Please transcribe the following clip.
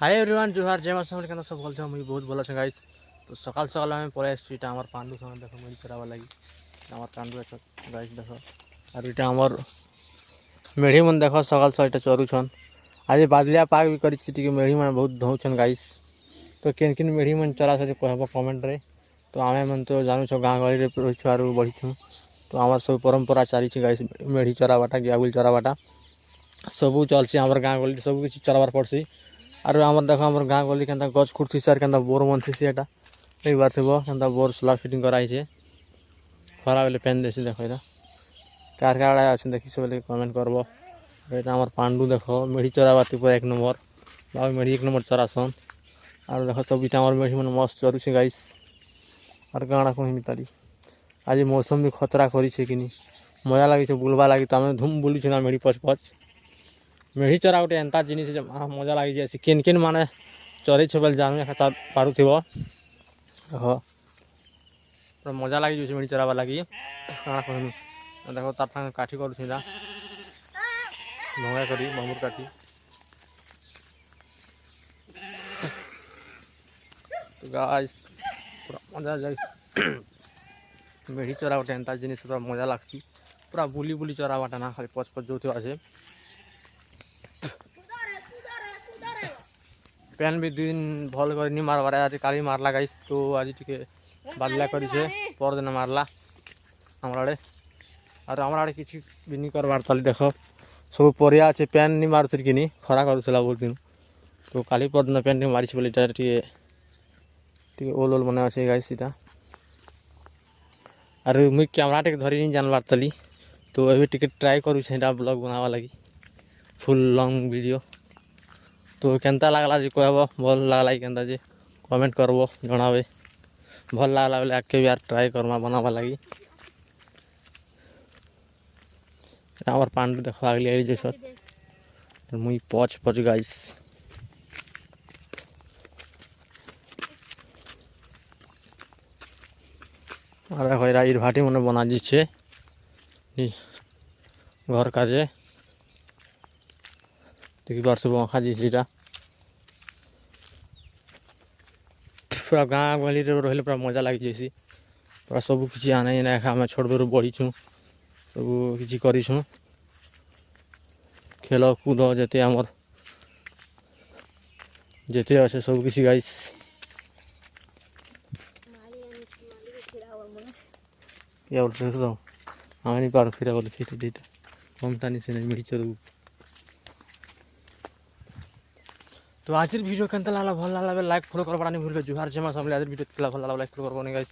Hi everyone जोहार जय मां समझ के सब भल मुझे बहुत भल अच्छे गाइस। तो सकाल सकाल आम पलि आसी इटा आम पांडु समय देख मुझे चरावा लगी आम पांडु गाइस देख और इटा आमर मेढ़ी मन देख सकाल सकाल इटा चरुछन। आज बादलिया पाग भी कर मेढ़ी मैंने बहुत धौन गाइस। तो किन किन मेढ़ी मन चरा से कह कमेंट रे। तो आमे मन तो जानू गाँ गहली रही आर बढ़ीछुँ। तो आम सब परंपरा चली गाइस मेढ़ी चराबाटा गागुल चराबाटा सबू चलसी आम गाँ गहली सब किसी चराबार पड़सी। आर आम देख आम गाँ गहली के गच खुर्सी सार के बोर बनसी एटा एक बार थो के बोर सोलार फिटिंग कराई खरा बेले पेन देसी देख यहाँ कार कार अच्छे देखी सब कमेंट करब। ये आम पांडु देख मेढ़ी चराबाती पूरा एक नंबर बाबू मेढ़ी एक नंबर चरासन। और देख सब इटा मेढ़ी मैंने मस्त चरुचे गाइस और गाँडा कहमी तारी आज मौसम भी खतरा करी कि मजा लगी बुलवा लगी। तो आम धूम बुलुचु ना मेढ़ी पच पच मेढ़ी चरा गोटे एंता जिनिस मजा लगी जाए किन किन माने चरई बेल जानू खाता पारुथ पूरा मजा लगी जाए मेढ़ी चरावा लगी काଣା कहमी देख तार संगे काठी करूँ भंगा करी बंबूर काठी। तो गाइस पूरा मजा जाए मेढ़ी चरा गोटे एंता जिनिस पूरा मजा लगती पूरा बुली बुली चरावाटा ना खाली पच पच जो आसे पेन भी दिन भल कर नहीं मारबार आज काली मारला गाइस। तो आज टे बादला कर परदिन मारला आमर आड़े और आमर आड़े किसी भी नहीं करवार ताली देख सब परिया अच्छे पेन नहीं मारुथि कि खरा करूला बहुत दिन। तो काली परदिन पेन टे मारी बोले टे ओल ओल मन अच्छे गाइस इटा और मुझे कैमरा टे धरी नहीं जानबार ताली। तो अभी टे ट्राए करूँ ब्लॉग बनावा लगी फुल लॉन्ग वीडियो। तो केनता लगला जी कहब भल लगला कि केनता जी कमेंट करब जनाबे भल लगला बोले आगे भी यार ट्राए करमा बनावा लगी। आमर पांडु देख आगली जैस मुई पच पच गाइस और देखो इट भाटी मन बना दीछे घर काजे देखी पार सब आँखा दीछे इटा पूरा गाँ गहली रही पूरा मजा लगी जाइसी पूरा सब किसी आने ना आम छोट बेर बढ़ीछुँ सब किसी करूँ खेल कूद जिते आमर जिते अच्छे सब किसी गाइस या आम नहीं पार फिर गल कम टानी से नहीं मिली चलू। तो आज वीडियो केनता लागला भल लागला लाइक फॉलो करबा नहीं भूल जोहार जमा सब आज वीडियो भल लागला लाइक फॉलो करबो नहीं गाइस।